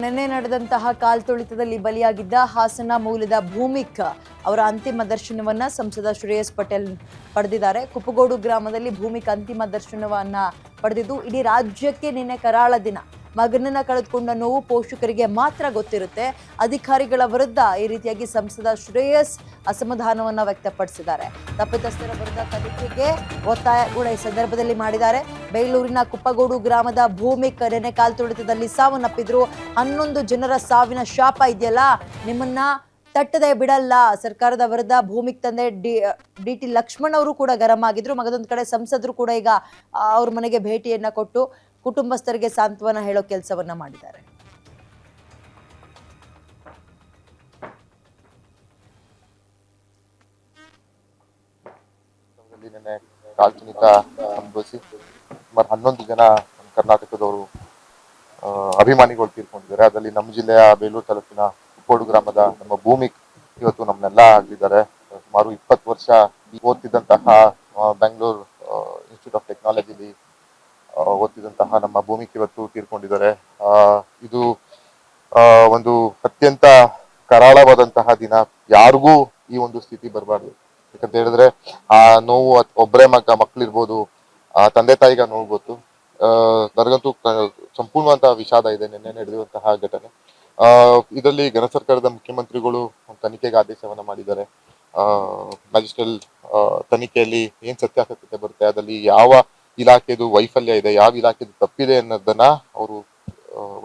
ನಿನ್ನೆ ನಡೆದಂತಹ ಕಾಲ್ತುಳಿತದಲ್ಲಿ ಬಲಿಯಾಗಿದ್ದ ಹಾಸನ ಮೂಲದ ಭೂಮಿಕ್ ಅವರ ಅಂತಿಮ ದರ್ಶನವನ್ನ ಸಂಸದ ಶ್ರೇಯಸ್ ಪಟೇಲ್ ಪಡೆದಿದ್ದಾರೆ. ಕುಪ್ಪಗೋಡು ಗ್ರಾಮದಲ್ಲಿ ಭೂಮಿಕ್ ಅಂತಿಮ ದರ್ಶನವನ್ನ ಪಡೆದಿದ್ದು ಇಡೀ ರಾಜ್ಯಕ್ಕೆ ನಿನ್ನೆ ಕರಾಳ ದಿನ. ಮಗನನ್ನ ಕಳೆದುಕೊಂಡ ನೋವು ಪೋಷಕರಿಗೆ ಮಾತ್ರ ಗೊತ್ತಿರುತ್ತೆ. ಅಧಿಕಾರಿಗಳ ವಿರುದ್ಧ ಈ ರೀತಿಯಾಗಿ ಸಂಸದ ಶ್ರೇಯಸ್ ಅಸಮಾಧಾನವನ್ನ ವ್ಯಕ್ತಪಡಿಸಿದ್ದಾರೆ. ತಪ್ಪಿತಸ್ಥರ ವಿರುದ್ಧ ತನಿಖೆಗೆ ಒತ್ತಾಯ ಕೂಡ ಈ ಸಂದರ್ಭದಲ್ಲಿ ಮಾಡಿದ್ದಾರೆ. ಬೆಂಗಳೂರಿನ ಕುಪ್ಪಗೋಡು ಗ್ರಾಮದ ಭೂಮಿಕ್ ನೆನ್ನೆ ಕಾಲ್ತುಳಿತದಲ್ಲಿ ಸಾವನ್ನಪ್ಪಿದ್ರು. 11 ಜನರ ಸಾವಿನ ಶಾಪ ಇದೆಯಲ್ಲ, ನಿಮ್ಮನ್ನ ತಟ್ಟದೆ ಬಿಡಲ್ಲ. ಸರ್ಕಾರದ ವಿರುದ್ಧ ಭೂಮಿಕ್ ತಂದೆ ಡಿ.ಟಿ. ಲಕ್ಷ್ಮಣ್ ಅವರು ಕೂಡ ಗರಂ ಆಗಿದ್ರು. ಮಗದೊಂದು ಕಡೆ ಸಂಸದರು ಕೂಡ ಈಗ ಅವ್ರ ಮನೆಗೆ ಭೇಟಿಯನ್ನ ಕೊಟ್ಟು ಕುಟುಂಬಸ್ಥರಿಗೆ ಸಾಂತ್ವನ ಹೇಳೋ ಕೆಲಸವನ್ನ ಮಾಡಿದ್ದಾರೆ. ನಿನ್ನೆ ಕಾಲ್ತುಳಿತ ಸಂಭವಿಸಿ ಸುಮಾರು 11 ಜನ ಕರ್ನಾಟಕದವರು ಅಭಿಮಾನಿಗಳು ತೀರ್ಕೊಂಡಿದ್ದಾರೆ. ಅದರಲ್ಲಿ ನಮ್ಮ ಜಿಲ್ಲೆಯ ಬೇಲೂರು ತಾಲೂಕಿನ ಕುಪ್ಪಗೋಡು ಗ್ರಾಮದ ನಮ್ಮ ಭೂಮಿಕ್ ಇವತ್ತು ನಮ್ಮನ್ನೆಲ್ಲ ಆಗಿದ್ದಾರೆ. ಸುಮಾರು 20 ವರ್ಷ ಓದ್ತಿದ್ದಂತಹ ಬೆಂಗಳೂರು ಇನ್ಸ್ಟಿಟ್ಯೂಟ್ ಆಫ್ ಟೆಕ್ನಾಲಜಿಲಿ ಓದ್ತಿದ್ದಂತಹ ನಮ್ಮ ಭೂಮಿಕ್ ಇವತ್ತು ತೀರ್ಕೊಂಡಿದ್ದಾರೆ. ಇದು ಒಂದು ಅತ್ಯಂತ ಕರಾಳವಾದಂತಹ ದಿನ. ಯಾರಿಗೂ ಈ ಒಂದು ಸ್ಥಿತಿ ಬರಬಾರ್ದು. ಯಾಕಂತ ಹೇಳಿದ್ರೆ ಆ ನೋವು ಒಬ್ಬರೇ ಮಕ್ಕಳಿರ್ಬೋದು, ತಂದೆ ತಾಯಿಗ ನೋವು ಗೊತ್ತು. ನನಗಂತೂ ಸಂಪೂರ್ಣವಂತಹ ವಿಷಾದ ಇದೆ ನಿನ್ನೆ ನಡೆದಿರುವಂತಹ ಘಟನೆ. ಇದರಲ್ಲಿ ಘನ ಸರ್ಕಾರದ ಮುಖ್ಯಮಂತ್ರಿಗಳು ತನಿಖೆಗೆ ಆದೇಶವನ್ನ ಮಾಡಿದ್ದಾರೆ. ಮ್ಯಾಜಿಸ್ಟ್ರಲ್ ತನಿಖೆಯಲ್ಲಿ ಏನ್ ಸತ್ಯಾಸತ್ಯತೆ ಬರುತ್ತೆ, ಅದರಲ್ಲಿ ಯಾವ ಇಲಾಖೆದು ವೈಫಲ್ಯ ಇದೆ, ಯಾವ ಇಲಾಖೆದು ತಪ್ಪಿದೆ ಅನ್ನೋದನ್ನ ಅವರು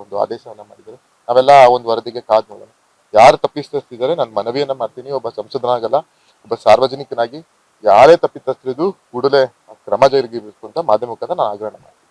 ಒಂದು ಆದೇಶವನ್ನ ಮಾಡಿದ್ದಾರೆ. ನಾವೆಲ್ಲ ಒಂದು ವರದಿಗೆ ಕಾದ್ ನೋಡೋಣ. ಯಾರು ತಪ್ಪಿಸ್ತಿದ್ದಾರೆ ನಾನು ಮನವಿಯನ್ನ ಮಾಡ್ತೀನಿ. ಒಬ್ಬ ಸಂಸದನಾಗಲ್ಲ, ಒಬ್ಬ ಸಾರ್ವಜನಿಕನಾಗಿ ಯಾರೇ ತಪ್ಪಿತಸ್ಥರಿದ್ದು ಕೂಡಲೇ ಕ್ರಮ ಜರುಗಿಸಬೇಕು ಅಂತ ಮಾಧ್ಯಮಕ್ಕಂತ ನಾನು ಆಗ್ರಹ ಮಾಡ್ತೀನಿ.